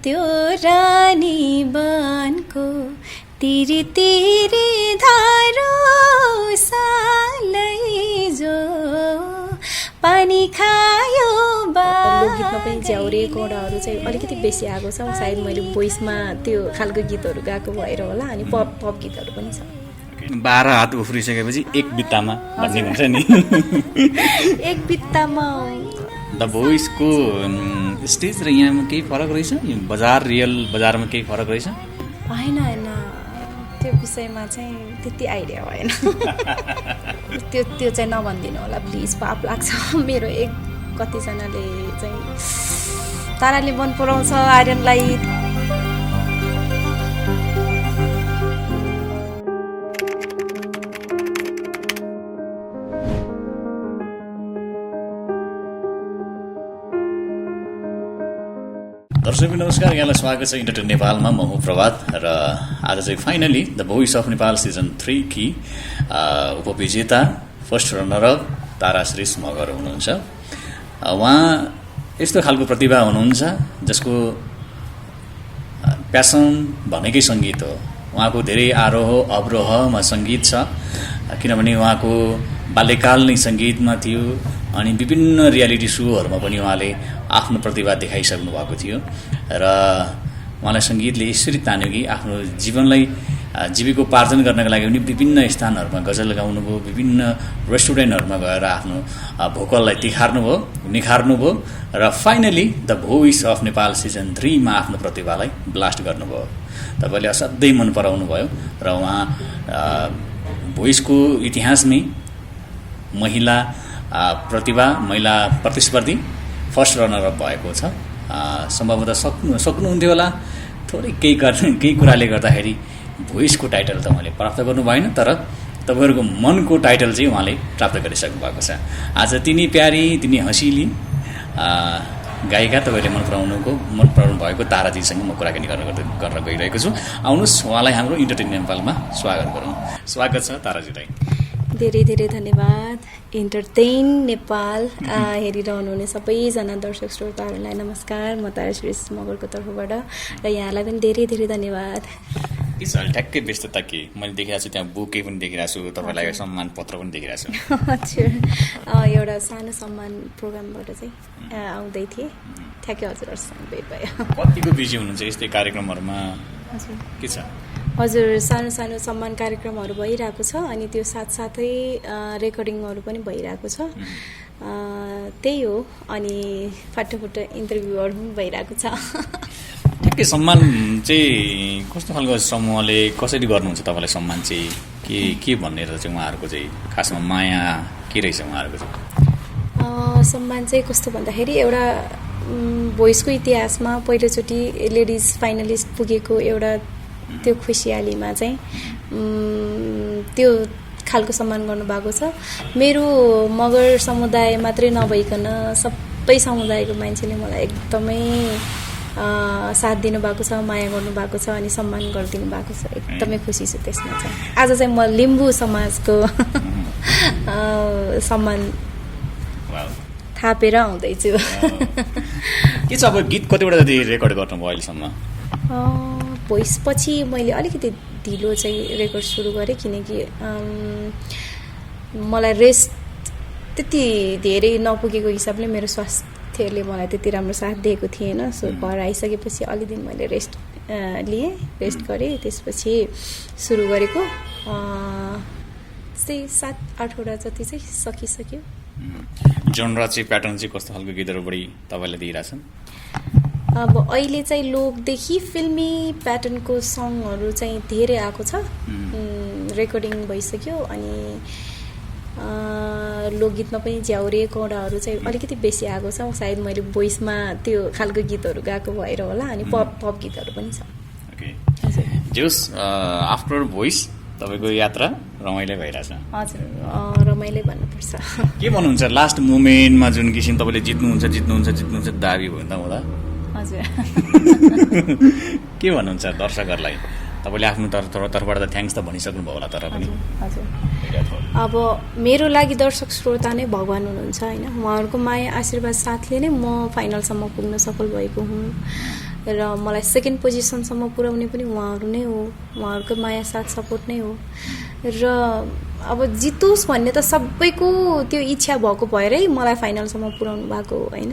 त्यो रानी बनको तिरी तिरी धारो सालै जो पानी खायो लोकगीतमा पनि झ्याउरे कोडाहरू चाहिँ अलिकति बेसी आएको छ। सायद मैले भोइसमा त्यो खालको गीतहरू गाएको भएर होला। अनि पप गीतहरू पनि छ। 12 हात उफ्रिसकेपछि एक बित्तामा भन्ने हुन्छ नि। एक बित्तामा द भोइसको स्टेज र यहाँमा केही फरक रहेछ? बजार रियल बजारमा केही फरक रहेछ? होइन त्यो विषयमा चाहिँ त्यति आइडिया भएन। त्यो चाहिँ नभनिदिनु होला प्लिज, पाप लाग्छ। मेरो एक कतिजनाले चाहिँ ताराले मन पराउँछ आर्यनलाई। दर्शक नमस्कार, यहाँलाई स्वागत छ इन्टरटेन नेपालमा। म हुँ प्रभात र आज चाहिँ finally the voice of Nepal season 3 की उपविजेता फर्स्ट रनरअप ताराश्री मगर हुनुहुन्छ। उहाँ यस्तो खालको प्रतिभा हुनुहुन्छ जसको प्यासन भनेकै सङ्गीत हो। उहाँको धेरै आरोह अवरोहमा सङ्गीत छ, किनभने उहाँको बाल्यकाल नै सङ्गीतमा थियो। अनि विभिन्न रियालिटी सोहरूमा पनि उहाँले आफ्नो प्रतिभा देखाइसक्नु भएको थियो र उहाँलाई सङ्गीतले यसरी तान्यो कि आफ्नो जीवनलाई जीविकोपार्जन गर्नका लागि पनि विभिन्न स्थानहरूमा गजल गाउनुभयो, विभिन्न रेस्टुरेन्टहरूमा गएर आफ्नो भोकललाई निखार्नुभयो र finally the voice of Nepal season 3 मा आफ्नो प्रतिभालाई ब्लास्ट गर्नुभयो। तपाईँले असाध्यै मन पराउनु भयो र उहाँ भोइसको इतिहासमै महिला प्रतिस्पर्धी फर्स्ट रनरअप भएको छ। सम्भवतः सक्नुहुन्थ्यो होला। थोरै केही कुराले गर्दाखेरि भोइसको टाइटल त उहाँले प्राप्त गर्नु भएन, तर तपाईँहरूको मनको टाइटल चाहिँ उहाँले प्राप्त गरिसक्नु भएको छ। आज तिनी प्यारी तिनी हँसिली गायिका तपाईँले मन पराउनु भएको ताराजीसँग म कुराकानी गर्न गइरहेको छु। आउनुहोस् उहाँलाई हाम्रो इन्टरटेन नेपालमा स्वागत गरौँ। स्वागत छ ताराजीलाई। धेरै धेरै धन्यवाद। इन्टरटेन नेपाल हेरिरहनुहुने सबैजना दर्शक श्रोताहरूलाई नमस्कार। म ताराश्री मगरको तर्फबाट र यहाँलाई पनि धेरै धेरै धन्यवाद। के छ ठ्याक्कै व्यस्तता के? मैले देखिरहेको छु त्यहाँ बुके पनि देखिरहेको छु, तपाईँलाई सम्मान पत्र पनि देखिरहेको छु। हजुर, एउटा सानो सम्मान प्रोग्रामबाट चाहिँ आउँदै थिएँ, ठ्याक्कै हजुरहरूसँग भेट भयो। कतिको बिजी हुनुहुन्छ यस्तै कार्यक्रमहरूमा? हजुर के छ? हजुर, सानो सानो सम्मान कार्यक्रमहरू भइरहेको छ, अनि त्यो साथसाथै रेकर्डिङहरू पनि भइरहेको छ। त्यही हो। अनि फाटोफुटो इन्टरभ्यूहरू पनि भइरहेको छ। ठ्याक्कै सम्मान चाहिँ कस्तो खालको समूहले कसरी गर्नुहुन्छ तपाईँलाई सम्मान चाहिँ? के भनेर चाहिँ उहाँहरूको चाहिँ खासमा माया के रहेछ उहाँहरूको चाहिँ? सम्मान चाहिँ कस्तो भन्दाखेरि एउटा भोइसको इतिहासमा पहिलोचोटि लेडिज फाइनलिस्ट पुगेको एउटा त्यो खुसियालीमा चाहिँ त्यो खालको सम्मान गर्नुभएको छ। मेरो मगर समुदाय मात्रै नभइकन सबै समुदायको मान्छेले मलाई एकदमै साथ दिनुभएको छ, माया गर्नुभएको छ, अनि सम्मान गरिदिनु भएको छ। एकदमै खुसी छु त्यसमा चाहिँ। आज चाहिँ म लिम्बू समाजको सम्मान थापेर आउँदैछु। के छ अब गीत कतिवटा जति रेकर्ड गर्नुभयो अहिलेसम्म? भोइस पछि मैले अलिकति ढिलो चाहिँ रेकर्ड सुरु गरेँ, किनकि मलाई रेस्ट त्यति धेरै नपुगेको हिसाबले मेरो स्वास्थ्यले मलाई त्यति राम्रो साथ दिएको थिएन। सो घर आइसकेपछि अलि दिन मैले रेस्ट गरेँ। त्यसपछि सुरु गरेको त्यस्तै 7-8 वटा जति चाहिँ सकिसक्यो। जनरा चाहिँ प्याटर्न चाहिँ कस्तो खालको गीतहरू बढी तपाईँले दिइरहेछन्? अब अहिले चाहिँ लोकदेखि फिल्मी प्याटर्नको सङहरू चाहिँ धेरै आएको छ। रेकर्डिङ भइसक्यो। अनि लोकगीतमा पनि झ्याउरे कोडाहरू चाहिँ अलिकति बेसी आएको छ। सायद मैले भोइसमा त्यो खालको गीतहरू गाएको भएर होला। अनि पप गीतहरू पनि छ। जोस् आफ्टर भोइस तपाईँको यात्रा रमाइलो भइरहेछ? हजुर, रमाइलो भन्नुपर्छ। के भन्नुहुन्छ लास्ट मोमेन्टमा जुन किसिम तपाईँले जित्नुहुन्छ दाबी भन्दा हुँदा? हजुर के भन्नुहुन्छ दर्शकहरूलाई? तपाईँले आफ्नो तर्फबाट त थ्याङ्क्स त भनिसक्नुभयो होला तर पनि हजुर अब मेरो लागि दर्शक श्रोता नै भगवान हुनुहुन्छ होइन उहाँहरूको माया आशीर्वाद साथले नै म फाइनलसम्म पुग्न सफल भएको हुँ र मलाई सेकेन्ड पोजिसनसम्म पुर्याउने पनि उहाँहरू नै हो उहाँहरूको माया साथ सपोर्ट नै हो र अब जितोस् भन्ने त सबैको त्यो इच्छा भएको भएरै मलाई फाइनलसम्म पुर्याउनु भएको हो होइन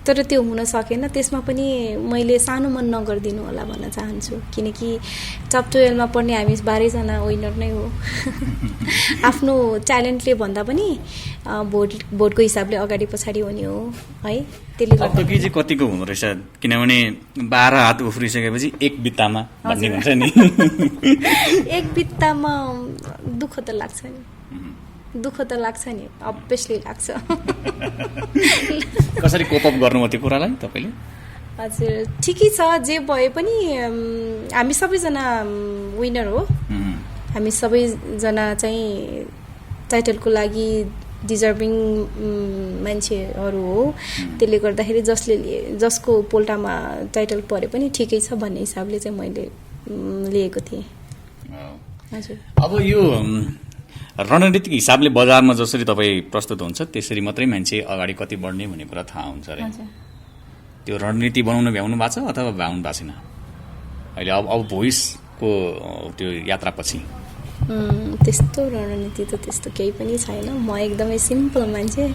तर त्यो हुन सकेन त्यसमा पनि मैले सानो मन नगरिदिनु होला भन्न चाहन्छु किनकि टप 12 मा पढ्ने हामी 12 जना विनर नै हो आफ्नो ट्यालेन्टले भन्दा पनि भोटको हिसाबले अगाडि पछाडि हुने हो है त्यसले गर्दा टक्टकी चाहिँ कतिको हुँदो रहेछ किनभने 12 हात उफ्रिसकेपछि एक बित्तामा भन्ने हुन्छ नि एक बित्तामा दुःख त लाग्छ नि अभियसली लाग्छ कसरी कोप अप गर्नुभयो त्यो कुरालाई तपाईँले हजुर ठिकै छ जे भए पनि हामी सबैजना विनर हो हामी सबैजना चाहिँ टाइटलको लागि डिजर्भिङ मान्छेहरू हो त्यसले गर्दाखेरि जसको पोल्टामा टाइटल परे पनि ठिकै छ भन्ने हिसाबले चाहिँ मैले लिएको थिएँ हजुर अब यो रणनीतिक हिसाबले बजारमा जसरी तपाईँ प्रस्तुत हुन्छ त्यसरी मात्रै मान्छे अगाडि कति बढ्ने भन्ने कुरा थाहा हुन्छ अरे त्यो रणनीति बनाउन भ्याउनु भएको छ अथवा भ्याउनु भएको छैन अहिले अब भोइसको त्यो यात्रापछि त्यस्तो रणनीति त त्यस्तो केही पनि छैन म एकदमै सिम्पल मान्छे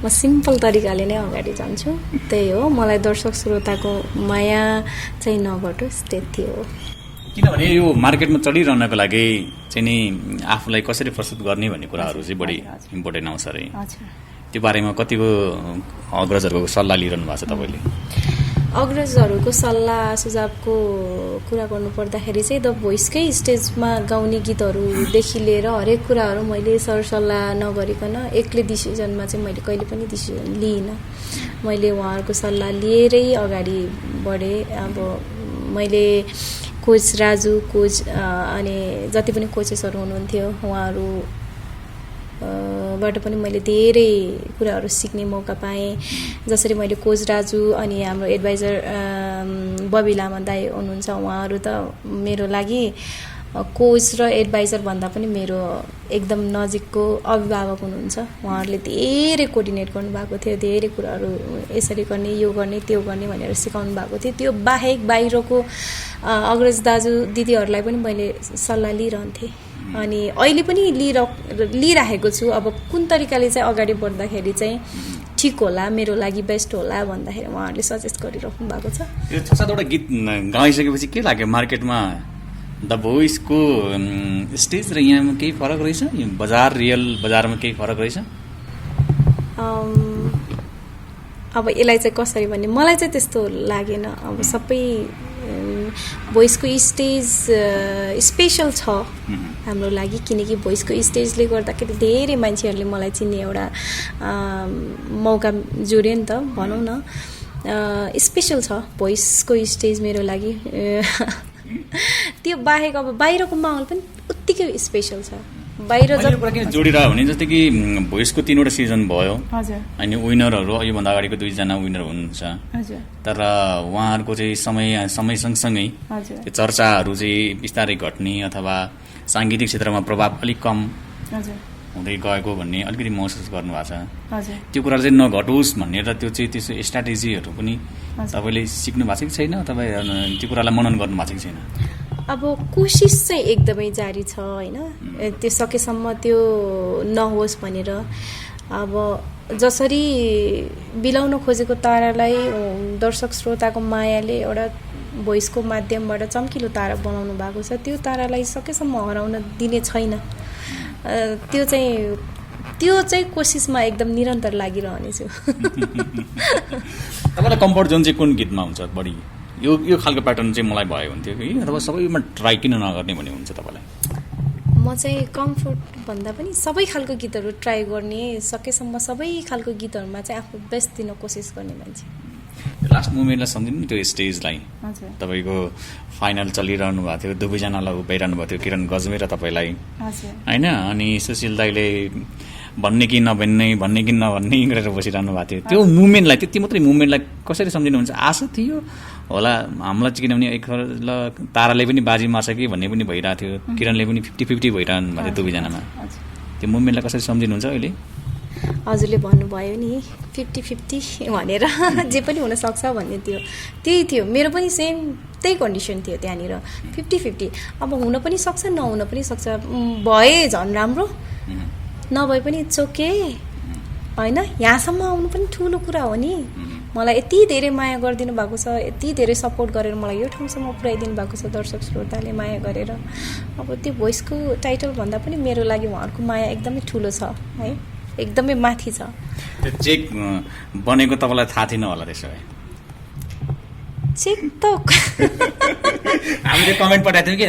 म सिम्पल तरिकाले नै अगाडि जान्छु त्यही हो मलाई दर्शक श्रोताको माया चाहिँ नघटोस् त्यति हो किनभने यो मार्केटमा चलिरहनको लागि चाहिँ नि आफूलाई कसरी प्रस्तुत गर्ने भन्ने कुराहरू चाहिँ बढी इम्पोर्टेन्ट आउँछ अरे त्यो बारेमा कतिको अग्रजहरूको सल्लाह लिइरहनु भएको छ तपाईँले अग्रजहरूको सल्लाह सुझावको कुरा गर्नुपर्दाखेरि चाहिँ द भोइसकै स्टेजमा गाउने गीतहरूदेखि लिएर हरेक कुराहरू मैले सरसल्लाह नगरिकन एक्लै डिसिजनमा चाहिँ मैले कहिले पनि डिसिजन लिइनँ मैले उहाँहरूको सल्लाह लिएरै अगाडि बढेँ अब मैले कोच राजु कोच अनि जति पनि कोचेसहरू हुनुहुन्थ्यो उहाँहरूबाट पनि मैले धेरै कुराहरू सिक्ने मौका पाएँ जसरी मैले कोच राजु अनि हाम्रो एडभाइजर बबी लामा दाई हुनुहुन्छ उहाँहरू त मेरो लागि कोच र एडभाइजर भन्दा पनि मेरो एकदम नजिकको अभिभावक हुनुहुन्छ उहाँहरूले धेरै कोर्डिनेट गर्नुभएको थियो धेरै कुराहरू यसरी गर्ने यो गर्ने त्यो गर्ने भनेर सिकाउनु भएको थियो त्यो बाहेक बाहिरको अग्रज दाजु दिदीहरूलाई पनि मैले सल्लाह लिइरहन्थेँ अनि अहिले पनि लिइराखेको छु अब कुन तरिकाले चाहिँ अगाडि बढ्दाखेरि चाहिँ ठिक होला मेरो लागि बेस्ट होला भन्दाखेरि उहाँहरूले सजेस्ट गरिराख्नु भएको छ यो 6-7वटा गीत गाइसकेपछि के लाग्यो मार्केटमा द भोइसको स्टेज र यहाँमा केही फरक रहेछ यो रियल बजारमा केही फरक रहेछ अब यसलाई चाहिँ कसरी भन्ने मलाई चाहिँ त्यस्तो लागेन अब सबै भोइसको स्टेज स्पेसल छ हाम्रो लागि किनकि भोइसको स्टेजले गर्दाखेरि धेरै मान्छेहरूले मलाई चिन्ने एउटा मौका जोड्यो नि त भनौँ न स्पेसल छ भोइसको स्टेज मेरो लागि त्यो बाहेक अब बाहिरको माहौल पनि उत्तिकै स्पेसल छ बाहिर जोडिरह्यो भने जस्तै कि भोइसको 3वटा सिजन भयो अनि विनरहरू योभन्दा अगाडिको 2 जना विनर हुनुहुन्छ तर उहाँहरूको चाहिँ समय सँगसँगै त्यो चर्चाहरू चाहिँ बिस्तारै घट्ने अथवा साङ्गीतिक क्षेत्रमा प्रभाव अलिक कम हुँदै गएको भन्ने अलिकति महसुस गर्नुभएको छ त्यो कुरा चाहिँ नघटोस् भनेर त्यो चाहिँ त्यसो स्ट्राटेजीहरू पनि तपाईँले सिक्नु भएको छ कि छैन अथवा त्यो कुरालाई मनन गर्नु भएको छ कि छैन अब कोसिस चाहिँ एकदमै जारी छ होइन त्यो सकेसम्म त्यो नहोस् भनेर अब जसरी बिलाउन खोजेको तारालाई दर्शक श्रोताको मायाले एउटा भोइसको माध्यमबाट चम्किलो तारा बनाउनु भएको छ त्यो तारालाई सकेसम्म हराउन दिने छैन त्यो चाहिँ कोसिसमा एकदम निरन्तर लागिरहनेछु तपाईँलाई कम्फर्ट जोन चाहिँ कुन गीतमा हुन्छ बढी यो खालको प्याटर्न चाहिँ मलाई भयो हुन्थ्यो कि अथवा सबैमा ट्राई किन नगर्ने भन्ने हुन्छ तपाईँलाई म चाहिँ कम्फर्ट भन्दा पनि सबै खालको गीतहरू ट्राई गर्ने सकेसम्म सबै खालको गीतहरूमा चाहिँ आफू बेस्ट दिन कोसिस गर्ने मान्छे लास्ट मुमेन्टलाई सम्झिनु त्यो स्टेजलाई तपाईँको फाइनल चलिरहनु भएको थियो दुवैजनालाई उभ्याइरहनु भएको थियो किरण गजमे र तपाईँलाई होइन अनि सुशील दाईले भन्ने कि भन्ने कि नभन्ने गरेर बसिरहनु भएको थियो त्यो मुमेन्टलाई त्यति मात्रै मुमेन्टलाई कसरी सम्झिनुहुन्छ आशा थियो होला हामीलाई चाहिँ किनभने एक ल ताराले पनि बाजी मार्छ कि भन्ने पनि भइरहेको थियो, किरणले पनि 50-50 भइरहनु भएको थियो दुवैजनामा। त्यो मुभमेन्टलाई कसरी सम्झिनुहुन्छ अहिले? हजुरले भन्नुभयो नि 50-50 भनेर जे पनि हुनसक्छ भन्ने थियो, त्यही थियो। मेरो पनि सेम त्यही कन्डिसन थियो त्यहाँनिर, 50-50। अब हुन पनि सक्छ नहुन पनि सक्छ, भए झन् राम्रो, नभए पनि चोके होइन। यहाँसम्म आउनु पनि ठुलो कुरा हो नि। मलाई यति धेरै माया गरिदिनु भएको छ, यति धेरै सपोर्ट गरेर मलाई यो ठाउँसम्म पुर्याइदिनु भएको छ दर्शक श्रोताले माया गरेर। अब त्यो भोइसको टाइटल भन्दा पनि मेरो लागि उहाँहरूको माया एकदमै ठुलो छ है, एकदमै माथि छ। त्यो चेक बनेको तपाईँलाई थाहा थिएन होला त्यसो भए? चेक त हामीले कमेन्ट पठाएको थियौँ कि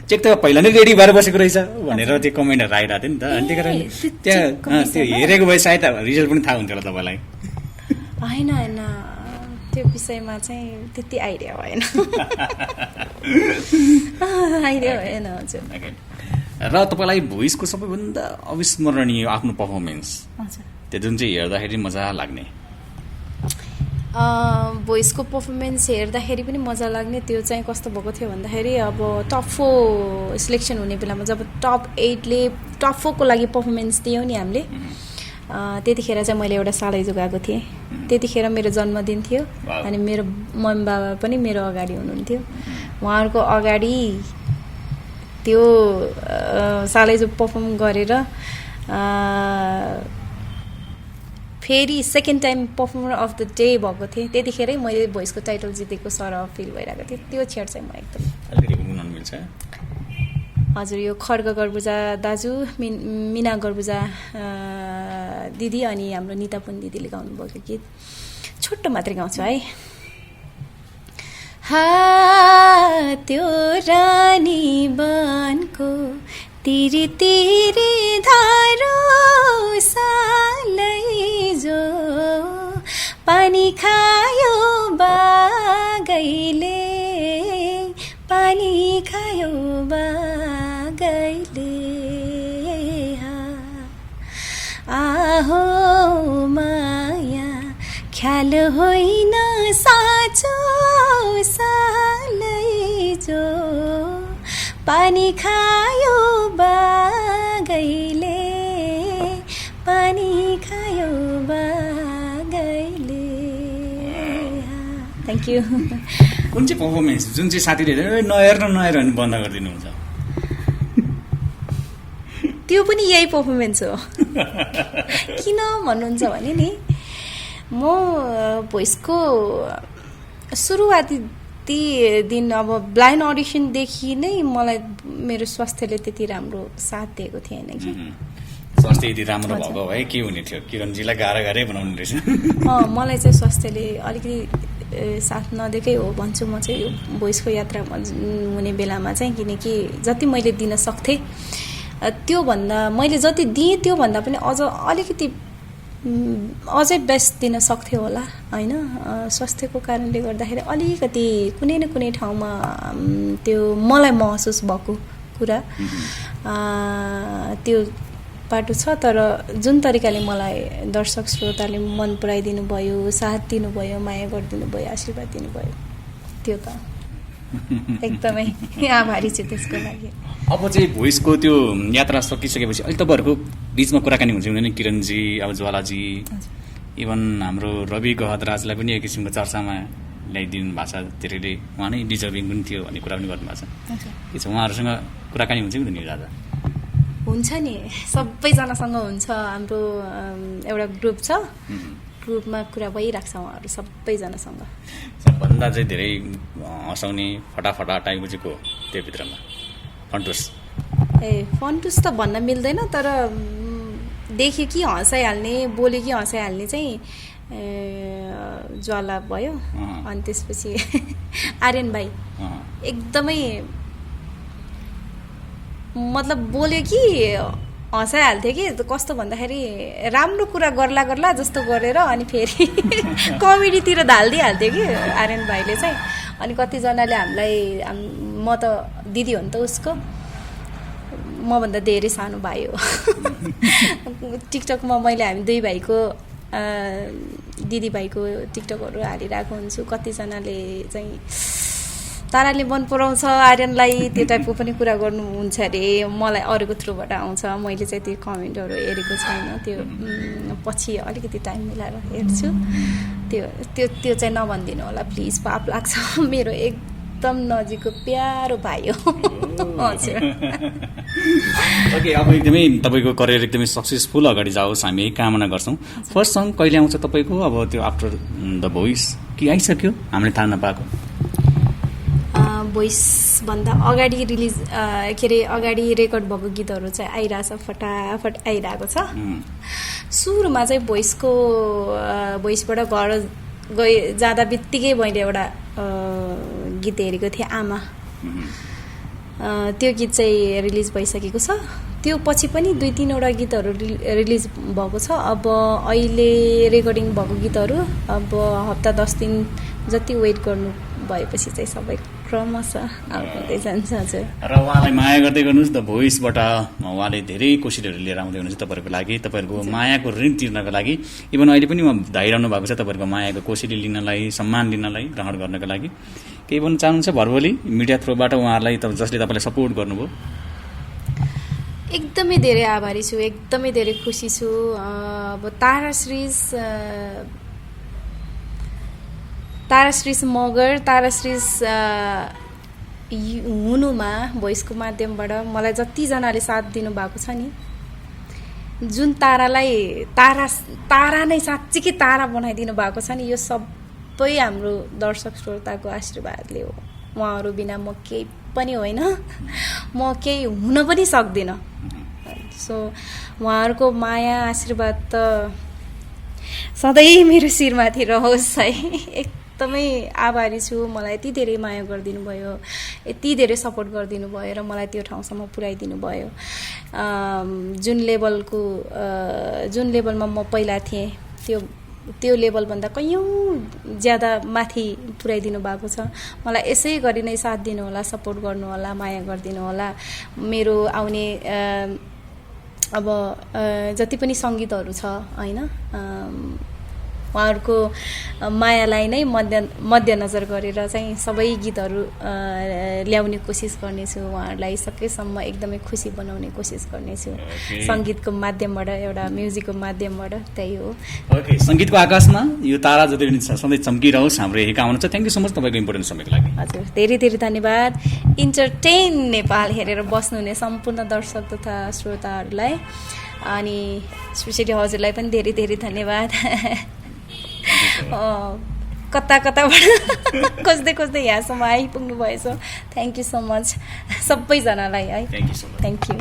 चेक त पहिला नै रेडी भएर बसेको रहेछ भनेर त्यो कमेन्टहरू आइरहेको थियो नि त। अनि त्यही कारण त्यहाँ त्यो हेरेको भए सायद रिजल्ट पनि थाहा हुन्थ्यो होला तपाईँलाई। होइन त्यो विषयमा चाहिँ त्यति आइडिया भएन। आइडिया भएन हजुर। र तपाईँलाई भोइसको सबैभन्दा अविस्मरणीय आफ्नो पर्फर्मेन्स त्यो जुन चाहिँ हेर्दाखेरि मजा लाग्ने? भोइसको पर्फर्मेन्स हेर्दाखेरि पनि मजा लाग्ने त्यो चाहिँ कस्तो भएको थियो भन्दाखेरि अब टप 4 सिलेक्सन हुने बेलामा जब टप 8ले टप 4 को लागि पर्फर्मेन्स दियौँ नि हामीले, त्यतिखेर चाहिँ मैले एउटा सालैजो गएको थिएँ। त्यतिखेर मेरो जन्मदिन थियो अनि मेरो मम्मी बाबा पनि मेरो अगाडि हुनुहुन्थ्यो। उहाँहरूको अगाडि त्यो सालैजो पर्फर्म गरेर फेरि second time performer of the day भएको थिएँ। त्यतिखेरै मैले भोइसको टाइटल जितेको सरह फिल भइरहेको थियो। त्यो क्षण चाहिँ म एकदम मिल्छ। हजुर, यो खड्ग गर्बुजा दाजु, मिना गर्बुजा दिदी अनि हाम्रो नितापुन दिदीले गाउनुभएको गीत छोटो मात्रै गाउँछु है। त्यो रानी बनको तिरी तिरी धारो सालै जो पानी खायो बागैले, पानी खायो बागैले, आहो माया ख्याल होइन साँचो सालै जो पानी खायो बागैले, पानी खायो बागैले। Thank you. कुन चाहिँ पर्फर्मेन्स जुन चाहिँ साथीले नहेर भने बन्द गरिदिनुहुन्छ? त्यो पनि यही पर्फर्मेन्स हो। किन भन्नुहुन्छ भने नि म भोइसको सुरुवाती दिन अब ब्लाइन्ड अडिसनदेखि नै मलाई मेरो स्वास्थ्यले त्यति राम्रो साथ दिएको थिएन कि। स्वास्थ्य यदि राम्रो भएको भए के हुने थियो? किरणजीलाई गाह्रो बनाउनु रहेछ। मलाई चाहिँ स्वास्थ्यले अलिकति साथ नदिएकै हो भन्छु म चाहिँ यो भोइसको यात्रा हुने बेलामा चाहिँ। किनकि जति मैले दिन सक्थेँ त्योभन्दा मैले जति दिएँ त्योभन्दा पनि अझ अलिकति अझै बेस्ट दिन सक्थ्यो होला होइन। स्वास्थ्यको कारणले गर्दाखेरि अलिकति कुनै न कुनै ठाउँमा त्यो मलाई महसुस भएको कुरा त्यो बाटो छ। तर जुन तरिकाले मलाई दर्शक श्रोताले मन पुराइदिनु भयो, साथ दिनुभयो, माया गरिदिनु भयो, आशीर्वाद दिनुभयो, त्यो त एकदमै आभारी छु त्यसको लागि। अब चाहिँ भोइसको त्यो यात्रा सकिसकेपछि अहिले तपाईँहरूको बिचमा कुराकानी हुन्छ हुँदैन? किरणजी, अब ज्वालाजी, इभन हाम्रो रवि गहतराजलाई पनि एक किसिमको चर्चामा ल्याइदिनु भएको छ। धेरैले उहाँ नै डिजर्भिङ पनि थियो भन्ने कुरा पनि गर्नुभएको छ। के छ उहाँहरूसँग कुराकानी हुन्छ कि हुँदैन दादा? हुन्छ नि, सबैजनासँग हुन्छ। हाम्रो एउटा ग्रुप छ, ग्रुपमा कुरा भइरहेको छ उहाँहरू सबैजनासँग। सबभन्दा चाहिँ धेरै हँसाउने फटाफटा टाइपको चाहिँ को त्यो भित्रमा? फन्टुस फन्टुस त भन्न मिल्दैन, तर देख्यो कि हँसाइहाल्ने, बोल्यो कि हँसाइहाल्ने चाहिँ ज्वाला भयो। अनि त्यसपछि आर्यन भाइ एकदमै मतलब बोल्यो कि हँसाइहाल्थ्यो कि कस्तो भन्दाखेरि राम्रो कुरा गर्ला जस्तो गरेर अनि फेरि कमेडीतिर ढालिदिइहाल्थ्यो कि आर्यन भाइले चाहिँ। अनि कतिजनाले हामीलाई, म त दिदी हो नि त उसको, मभन्दा धेरै सानो भाइ हो। टिकटकमा मैले हामी दुई भाइको दिदीभाइको टिकटकहरू हालिरहेको हुन्छु, कतिजनाले चाहिँ ताराले मन पराउँछ आर्यनलाई त्यो टाइपको पनि कुरा गर्नुहुन्छ अरे, मलाई अरूको थ्रुबाट आउँछ, मैले चाहिँ त्यो कमेन्टहरू हेरेको छैन, त्यो पछि अलिकति टाइम मिलाएर हेर्छु। त्यो त्यो त्यो चाहिँ नभनिदिनु होला प्लिज, पाप लाग्छ, मेरो एकदम नजिकको प्यारो भाइ हो। हजुर। ओके, अब एकदमै तपाईँको करियर एकदमै सक्सेसफुल अगाडि जाओस् हामी यही कामना गर्छौँ। फर्स्ट सङ्ग कहिले आउँछ तपाईँको, अब त्यो आफ्टर द भोइस कि आइसक्यो हामीले थाहा नपाएको? भोइसभन्दा अगाडि रिलिज के अरे अगाडि रेकर्ड भएको गीतहरू चाहिँ आइरहेछ, फटाफट आइरहेको छ। सुरुमा चाहिँ भोइसबाट घर जाँदा बित्तिकै मैले एउटा गीत हेरेको थिएँ, आमा। त्यो गीत चाहिँ रिलिज भइसकेको छ। त्यो पछि पनि 2-3वटा गीतहरू रिलिज भएको छ। अब अहिले रेकर्डिङ भएको गीतहरू अब हप्ता 10 दिन जति वेट गर्नु भएपछि चाहिँ सबै क्रमशः आउँदै जान्छ। हजुर। र उहाँलाई माया गर्दै गर्नुहोस्। द भोइसबाट उहाँले धेरै कोसिसहरू लिएर आउँदै हुनुहुन्छ तपाईँहरूको लागि, तपाईँहरूको मायाको ऋण तिर्नको लागि। इभन अहिले पनि उहाँ धाइरहनु भएको छ तपाईँहरूको मायाको कोसिली लिनलाई, सम्मान लिनलाई, ग्रहण गर्नको लागि। केही भन्नु चाहनुहुन्छ भरभोलि मिडिया थ्रुबाट उहाँहरूलाई, जसले तपाईँलाई सपोर्ट गर्नुभयो? एकदमै धेरै आभारी छु, एकदमै धेरै खुसी छु। अब ताराश्री मगर, ताराश्री हुनुमा भोइसको माध्यमबाट मलाई जतिजनाले साथ दिनुभएको छ नि, जुन तारा नै साँच्चीकै तारा बनाइदिनु भएको छ नि, यो सबै हाम्रो दर्शक श्रोताको आशीर्वादले हो। उहाँहरू बिना म केही पनि होइन, म केही हुन पनि सक्दिनँ। सो उहाँहरूको माया आशीर्वाद त सधैँ मेरो शिरमाथि रहोस् है। एकदमै आभारी छु, मलाई यति धेरै माया गरिदिनु भयो, यति धेरै सपोर्ट गरिदिनु भयो र मलाई त्यो ठाउँसम्म पुर्याइदिनु भयो। जुन लेभलमा म पहिला थिएँ त्यो लेभलभन्दा कैयौँ ज्यादा माथि पुर्याइदिनु भएको छ। मलाई यसै गरी नै साथ दिनुहोला, सपोर्ट गर्नुहोला, माया गरिदिनुहोला। मेरो आउने अब जति पनि सङ्गीतहरू छ होइन, उहाँहरूको मायालाई नै मध्यनजर गरेर चाहिँ सबै गीतहरू ल्याउने कोसिस गर्नेछु। उहाँहरूलाई सकेसम्म एकदमै खुसी बनाउने कोसिस गर्नेछु। सङ्गीतको माध्यमबाट, एउटा म्युजिकको माध्यमबाट, त्यही हो। ओके, सङ्गीतको आकाशमा यो तारा जति पनि सधैँ चम्किरहोस्, हाम्रो यही कामना छ। थ्याङ्क यू सो मच तपाईँको इम्पोर्टेन्ट समयको लागि। हजुर, धेरै धेरै धन्यवाद। इन्टरटेन नेपाल हेरेर बस्नुहुने सम्पूर्ण दर्शक तथा श्रोताहरूलाई, अनि स्पेसली हजुरलाई पनि धेरै धेरै धन्यवाद। कताबाट खोज्दै यहाँसम्म आइपुग्नु भएछ। थ्याङ्क यू सो मच सबैजनालाई है। Thank you.